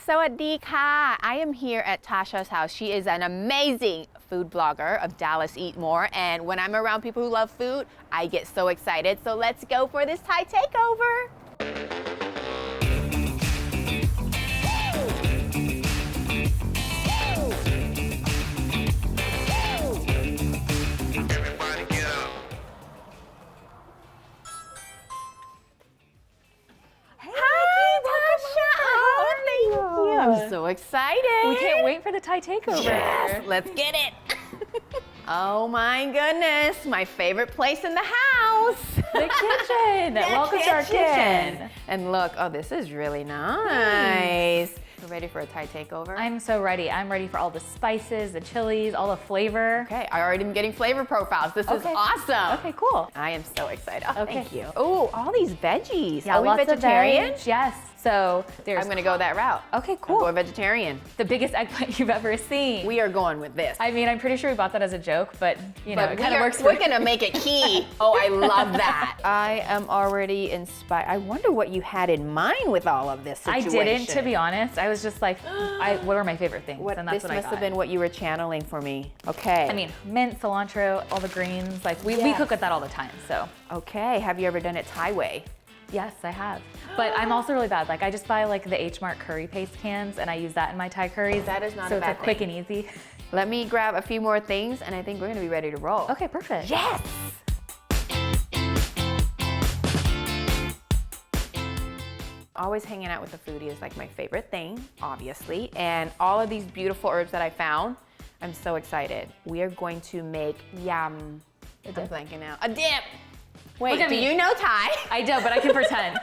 Sawadee ka! I am here at Tasha's house. She is an amazing food blogger of Dallas Eat More, and when I'm around people who love food, I get so excited. So let's go for this Thai takeover. I'm so excited. We can't wait for the Thai takeover. Yes, let's get it. Oh my goodness, my favorite place in the house. The kitchen. Welcome to our kitchen. And look, oh, this is really nice. We're ready for a Thai takeover? I'm so ready. I'm ready for all the spices, the chilies, all the flavor. Okay, I already am getting flavor profiles. This is awesome. Okay, cool. I am so excited. Oh, Okay. thank you. Oh, all these veggies. Yeah, Are we lots vegetarian? of veg. Yes. So there's. I'm gonna go that route. Okay, I'm cool. going vegetarian. The biggest eggplant you've ever seen. We are going with this. I mean, I'm pretty sure we bought that as a joke, but you know, it kind of works for We're gonna make it key. Oh, I love that. I am already inspired. I wonder what you had in mind with all of this situation. I didn't, to be honest. I was just like, what are my favorite things? And that's This what I must got. have been what you were channeling for me. Okay. I mean, mint, cilantro, all the greens. Like we cook with that all the time. So. Okay. Have you ever done it Thai way? Yes, I have. But I'm also really bad. Like I just buy like the H Mart curry paste cans and I use that in my Thai curries. That is not so a bad it's quick and easy. Let me grab a few more things and I think we're gonna be ready to roll. Okay, perfect. Yes! Always hanging out with a foodie is like my favorite thing, obviously. And all of these beautiful herbs that I found, I'm so excited. We are going to make yum. I'm blanking out. A dip! Wait, do you know Thai? I don't, but I can pretend.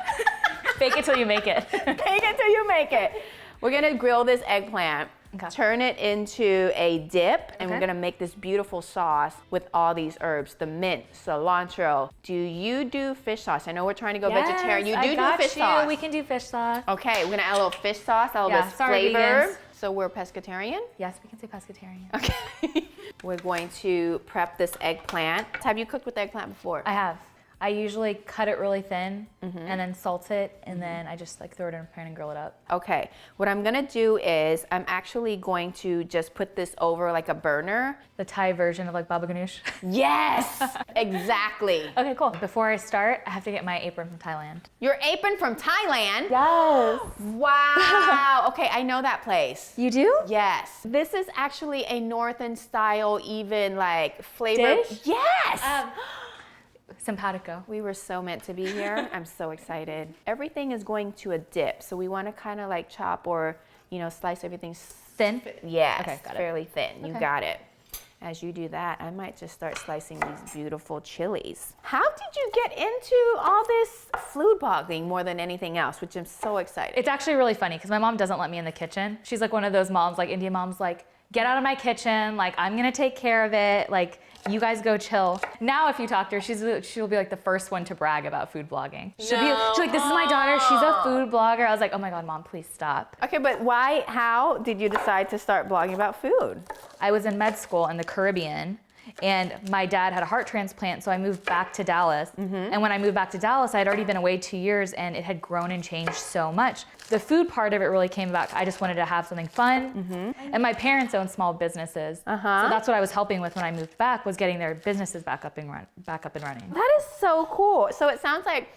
Fake it till you make it. Fake it till you make it. We're gonna grill this eggplant, turn it into a dip, and we're gonna make this beautiful sauce with all these herbs, the mint, cilantro. Do you do fish sauce? I know we're trying to go vegetarian. You do fish sauce. We can do fish sauce. Okay, we're gonna add a little fish sauce, a little bit of flavor. Vegans. So we're pescatarian? Yes, we can say pescatarian. Okay. We're going to prep this eggplant. Have you cooked with eggplant before? I have. I usually cut it really thin and then salt it, and then I just like throw it in a pan and grill it up. Okay, what I'm gonna do is I'm actually going to just put this over like a burner. The Thai version of like baba ganoush. Yes, exactly. Okay, cool. Before I start, I have to get my apron from Thailand. Your apron from Thailand? Yes. Wow, okay, I know that place. You do? Yes. This is actually a northern style, even like flavor. Dish? Yes. Simpatico. We were so meant to be here. I'm so excited. Everything is going to a dip, so we want to kind of like chop or, you know, slice everything thin. Yes, okay, got fairly thin. Okay. You got it. As you do that, I might just start slicing these beautiful chilies. How did you get into all this food blogging more than anything else, which I'm so excited? It's actually really funny because my mom doesn't let me in the kitchen. She's like one of those moms, like Indian moms, like, get out of my kitchen, like I'm gonna take care of it, like you guys go chill. Now if you talk to her, she'll be like the first one to brag about food blogging. She's like, this is my daughter, she's a food blogger. I was like, oh my God, Mom, please stop. Okay, but how did you decide to start blogging about food? I was in med school in the Caribbean, and my dad had a heart transplant, so I moved back to Dallas. And when I moved back to Dallas, I had already been away 2 years, and it had grown and changed so much. The food part of it really came about. I just wanted to have something fun. And my parents own small businesses, so that's what I was helping with when I moved back, was getting their businesses back up and running. That is so cool. So it sounds like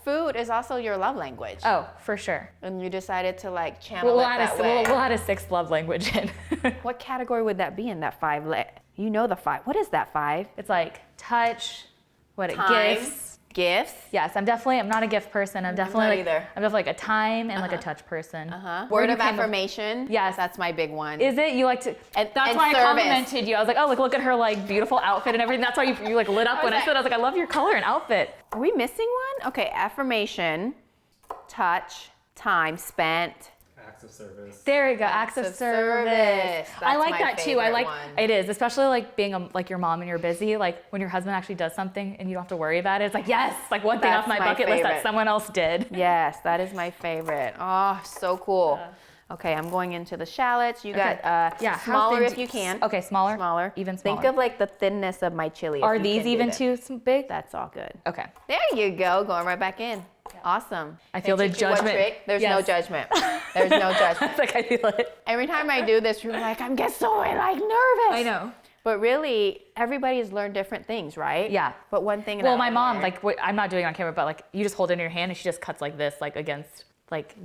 food is also your love language. Oh, for sure. And you decided to like channel it that way. We'll add a sixth love language in. What category would that be in that 5? You know the 5. What is that 5? It's like touch, Time, gifts. Gifts? Yes, I'm not a gift person. I'm definitely like a time and like a touch person. Word of affirmation? Yes. That's my big one. Is it? You like to, that's why I complimented you. I was like, oh, look at her like beautiful outfit and everything. That's why you like lit up when I said, I was like, I love your color and outfit. Are we missing one? Okay, affirmation, touch, time spent. Acts of service. There you go, acts of service. I like that too. I like it is, especially like being like your mom and you're busy. Like when your husband actually does something and you don't have to worry about it. It's like yes, like one thing off my bucket list that someone else did. Yes, that is my favorite. Oh, so cool. Okay, I'm going into the shallots. You got smaller if you can. Okay, smaller. Smaller. Even smaller. Think of like the thinness of my chili. Are these even too big? That's all good. Okay. There you go. Going right back in. Awesome. I feel the teach you what judgment. trick? There's no Yes. judgment. There's no judgment. It's like I feel it. Every time I do this, you're like, I'm getting so nervous. I know. But really, everybody has learned different things, right? Yeah. But one thing. Well, my mom, I'm not doing it on camera, but like you just hold it in your hand and she just cuts like this, like against like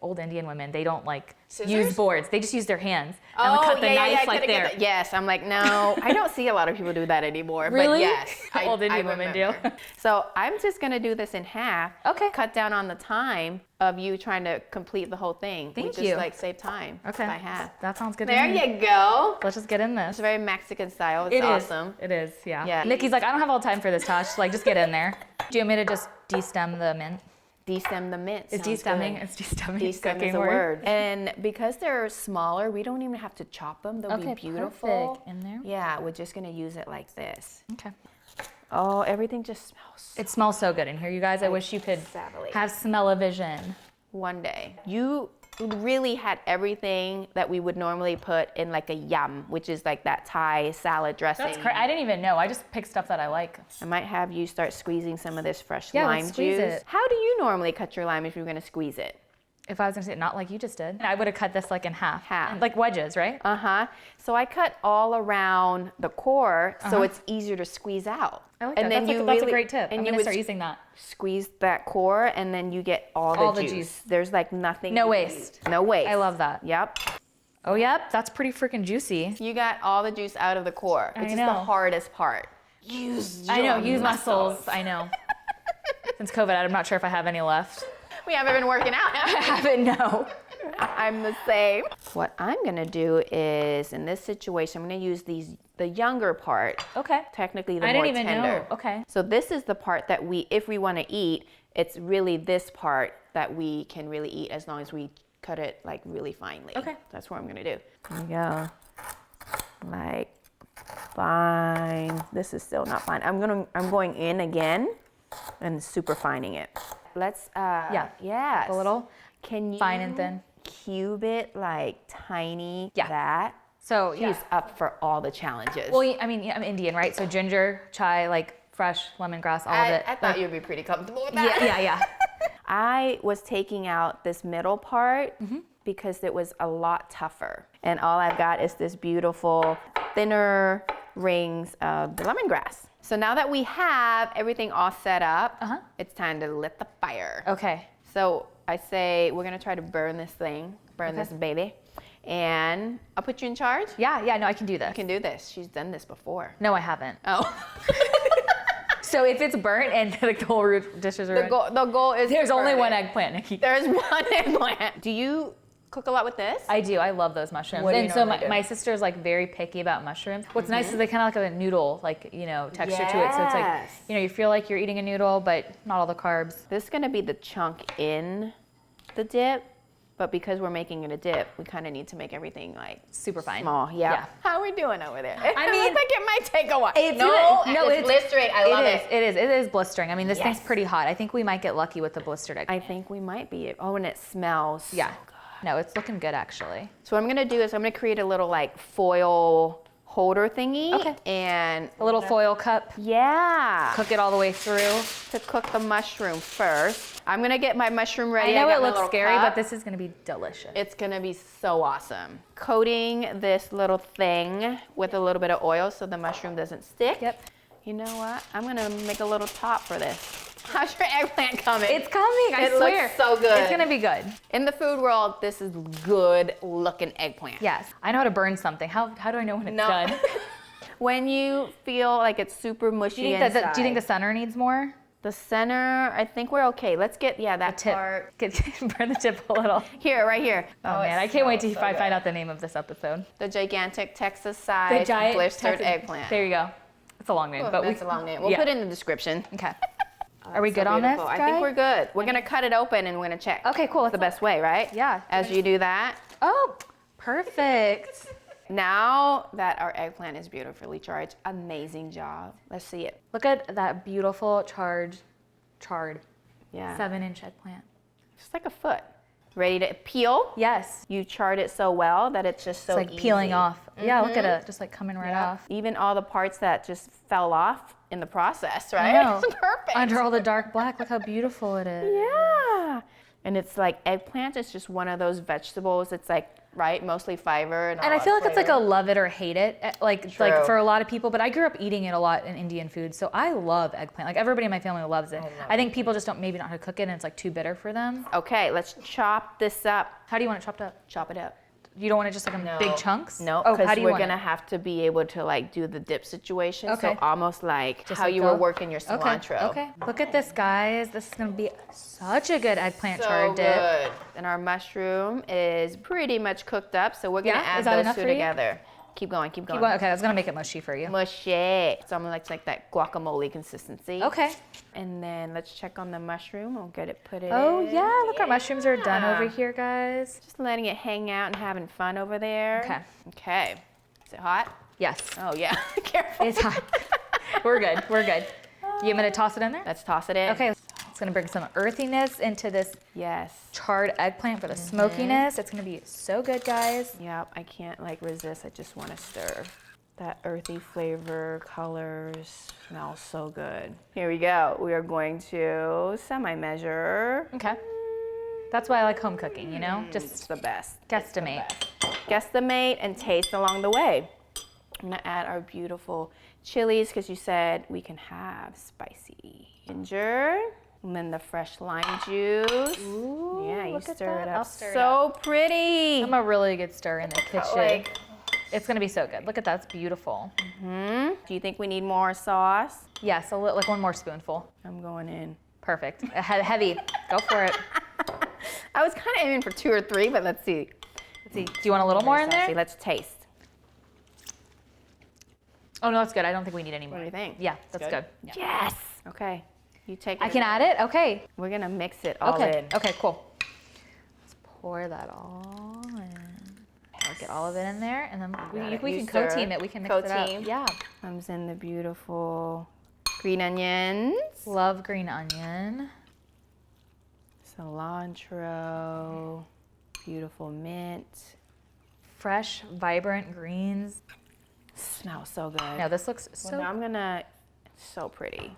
old Indian women. They don't like use boards. They just use their hands and would cut the knife like there. Yes, I'm like, no, I don't see a lot of people do that anymore. Really? But yes, Old Indian women do. So I'm just gonna do this in half. Okay. Cut down on the time of you trying to complete the whole thing. Thank we you. Just like save time. Okay. By half. That sounds good. There you go. Let's just get in this. It's very Mexican style. It's awesome. It is. Yeah. Yeah. Nikki's like, I don't have all the time for this, Tosh. Like, just get in there. Do you want me to just de-stem the mint? Destem the mint. Is de-stemming? It's de-stemming. Destem is a word. And because they're smaller, we don't even have to chop them. They'll be beautiful. Perfect. In there. Yeah, we're just gonna use it like this. Okay. Oh, everything just smells. It smells so good in here, you guys. I wish you could have smell-o-vision. One day. You really had everything that we would normally put in like a yum, which is like that Thai salad dressing. That's crazy. I didn't even know. I just picked stuff that I like. I might have you start squeezing some of this fresh Yeah, lime let's squeeze juice. it. How do you normally cut your lime if you're gonna squeeze it? If I was gonna say it, not like you just did, I would have cut this like in half. Half. Like wedges, right? Uh-huh. So I cut all around the core so it's easier to squeeze out. I like that. And then That's a great tip. And I'm you gonna would start using that. squeeze that core and then you get all the juice. There's like nothing. No you waste. need. No waste. I love that. Yep. Oh, yep. That's pretty freaking juicy. You got all the juice out of the core, which is the hardest part. Use muscles. I know. Since COVID, I'm not sure if I have any left. We haven't been working out. I haven't, no. I'm the same. What I'm gonna do is, in this situation, I'm gonna use the younger part. Okay. Technically the I more didn't even tender. know. Okay. So this is the part that if we wanna eat, it's really this part that we can really eat as long as we cut it like really finely. Okay. That's what I'm gonna do. There you go. Like, fine. This is still not fine. I'm going in again and super fining it. Let's, yes. A little Can you fine and thin. cube it like tiny Yeah. So, She's up for all the challenges. Well, I mean, I'm Indian, right? So ginger, chai, like fresh lemongrass, all of it. I thought you'd be pretty comfortable with that. Yeah. I was taking out this middle part because it was a lot tougher. And all I've got is this beautiful thinner rings of the lemongrass. So now that we have everything all set up, it's time to lit the fire. Okay. So I say we're gonna try to burn this baby. And I'll put you in charge. Yeah, no, I can do this. You can do this. She's done this before. No, I haven't. Oh. So if it's burnt and like the whole dish is ruined, The goal is there's to only burn one it. eggplant, Nikki. There's one eggplant. Do you cook a lot with this? I do. I love those mushrooms. What do you And so normally do? my sister's like very picky about mushrooms. What's nice is they kind of like have a noodle, like, texture to it. So it's like, Yes. you feel like you're eating a noodle, but not all the carbs. This is gonna be the chunk in the dip, but because we're making it a dip, we kind of need to make everything like Super fine. small. Yeah. How are we doing over there? I mean, looks like it might take a while. It's blistering. I love it. It is blistering. I mean, this thing's Yes. pretty hot. I think we might get lucky with the blistered egg. I think we might be. Oh, and it smells. Yeah. No, it's looking good actually. So what I'm gonna do is I'm gonna create a little like foil holder thingy. Okay. And A little foil cup. yeah. Cook it all the way through. To cook the mushroom first. I'm gonna get my mushroom ready. I know got it my looks little scary, cup. but this is gonna be delicious. It's gonna be so awesome. Coating this little thing with a little bit of oil so the mushroom doesn't stick. Yep. You know what? I'm gonna make a little top for this. How's your eggplant coming? It's coming, I It swear. looks so good. It's gonna be good. In the food world, this is good looking eggplant. Yes. I know how to burn something. How do I know when it's No. done? When you feel like it's super mushy Do you think inside. do you think the center needs more? The center, I think we're okay. Let's get, that Tip. part. Burn the tip a little. Here, right here. Oh man, I can't wait to find out the name of this episode. The gigantic Texas-sized blistered eggplant. There you go. It's a long name, but That's a long name. We'll put it in the description. Okay. Are we So good on this, beautiful. guys? I think we're good. We're gonna cut it open and we're gonna check. Okay, cool. It's the best way, right? Yeah. As you do that. Oh, perfect. Now that our eggplant is beautifully charged, amazing job. Let's see it. Look at that beautiful charred Yeah. 7-inch eggplant. Just like a foot. Ready to peel? Yes. You charred it so well that it's just so It's like easy. peeling off. Yeah, look at it, just like coming right off. Even all the parts that just fell off in the process, right? I know. It's perfect. Under all the dark black, look how beautiful it is. Yeah. And it's like eggplant is just one of those vegetables. It's like, right, mostly fiber. And I feel like it's like a love it or hate it, like for a lot of people. But I grew up eating it a lot in Indian food, so I love eggplant. Like everybody in my family loves it. I think people just don't maybe not know how to cook it, and it's like too bitter for them. Okay, let's chop this up. How do you want it chopped up? Chop it up. You don't want it just like in big chunks? No, Oh, because how do you we're want gonna it? have to be able to like do the dip situation. Okay. So almost like Just how like you go? were working your cilantro. Okay. Look at this, guys. This is gonna be such a good eggplant So chard dip. good. And our mushroom is pretty much cooked up, so we're gonna Yeah? add Is that those enough two for you? together. Keep going, keep going. Keep going. Okay, I was gonna make it mushy for you. Mushy. So I'm gonna like that guacamole consistency. Okay. And then let's check on the mushroom. We'll get it put in. Oh yeah, look, our mushrooms are done Yeah. over here, guys. Just letting it hang out and having fun over there. Okay. Okay. Is it hot? Yes, Oh yeah. Careful. it's hot. We're good. We're good. You want me to toss it in there? Let's toss it in. Okay. It's gonna bring some earthiness into this Yes. charred eggplant for the smokiness. It's gonna be so good, guys. Yep. I can't like resist. I just want to stir. That earthy flavor, colors, smells so good. Here we go. We are going to semi-measure. Okay. That's why I like home cooking, you know? It's Just the best. guesstimate. Guesstimate and taste along the way. I'm gonna add our beautiful chilies because you said we can have spicy ginger. And then the fresh lime juice. Ooh, Yeah, you look at stir it that. up. I'll stir it So pretty. I'm a really good stir in the kitchen. like- It's gonna be so good. Look at that, it's beautiful. Do you think we need more sauce? Yes, like one more spoonful. I'm going in. Perfect. Heavy. Go for it. I was kind of aiming for 2 or 3, but let's see. Let's see. Do you want a little more in Saucy. there? Let's taste. Oh no, that's good. I don't think we need any more. What do you think? Yeah, that's good. Yeah. Yes. Okay. You take it. I can add it? Okay. We're gonna mix it all Okay. in. Okay, cool. Let's pour that all in. I'll get all of it in there, and then we You can stir. co-team it. We can mix it Co-team. up. Yeah. Comes in the beautiful green onions, Love green onion. cilantro, beautiful mint. Fresh, vibrant greens. Smells so good. Now this looks So so now I'm gonna, it's so pretty.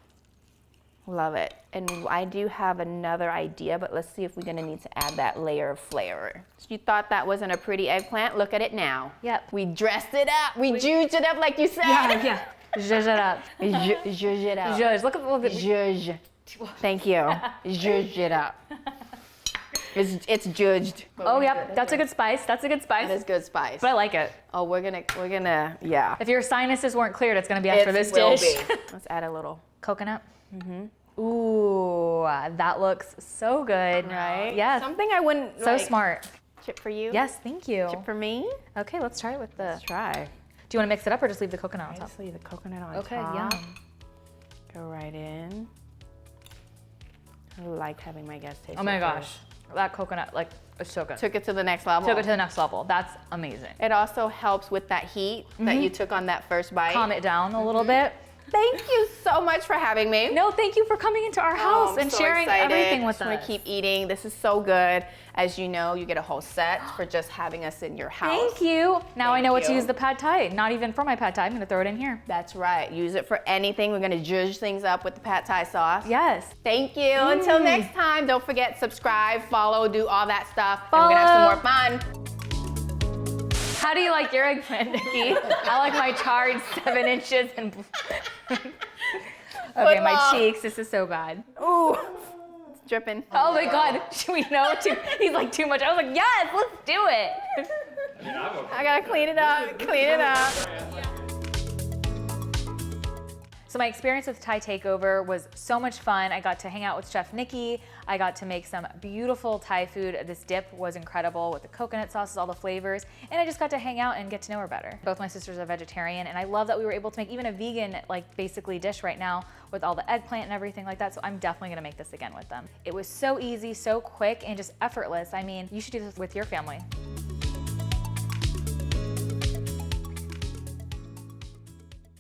Love it. And I do have another idea, but let's see if we're gonna need to add that layer of flavor. So you thought that wasn't a pretty eggplant? Look at it now. Yep. We dressed it up. We juged it up like you said. Yeah. Zhuzh it up. Zhuzh it up. Zhuzh. Look at a little bit. Zhuzh. Thank you. Zhuzh it up. It's judged. Oh, yep. That's a good spice. That's a good spice. That is good spice. But I like it. Oh, we're gonna, yeah. If your sinuses weren't cleared, it's gonna be after this will dish. be. Let's add a little. Coconut. Mm-hmm. Ooh, that looks so good. Right? Yes. Something I wouldn't So like, smart. chip for you. Yes, thank you. Chip for me. Okay, let's try it with the. Let's try. Do you want to mix it up or just leave the coconut on top? Just leave the coconut on Okay, top. yum. Go right in. I like having my guests taste Oh my it gosh, first. that coconut like is so good. Took it to the next level. Took it to the next level. That's amazing. It also helps with that heat that you took on that first bite. Calm it down a little bit. Thank you so much for having me. No, thank you for coming into our house I'm and so sharing excited. everything with I'm gonna us. keep eating. This is so good. As you know, you get a whole set for just having us in your house. Thank you. Now I Thank know what to you. use the pad thai. Not even for my pad thai. I'm gonna throw it in here. That's right. Use it for anything. We're gonna zhuzh things up with the pad thai sauce. Yes. Thank you. Until next time, don't forget, subscribe, follow, do all that stuff. And we're gonna have some more fun. How do you like your eggplant, Nikki? I like my charred 7 inches and. Okay, my Football. cheeks. This is so bad. Ooh, it's dripping. Oh my God. Should we know? He's like too much. I was like, yes, let's do it. I gotta clean it up, clean it up. So my experience with Thai Takeover was so much fun. I got to hang out with Chef Nikki. I got to make some beautiful Thai food. This dip was incredible with the coconut sauces, all the flavors, and I just got to hang out and get to know her better. Both my sisters are vegetarian, and I love that we were able to make even a vegan, like basically dish right now with all the eggplant and everything like that, so I'm definitely gonna make this again with them. It was so easy, so quick, and just effortless. I mean, you should do this with your family.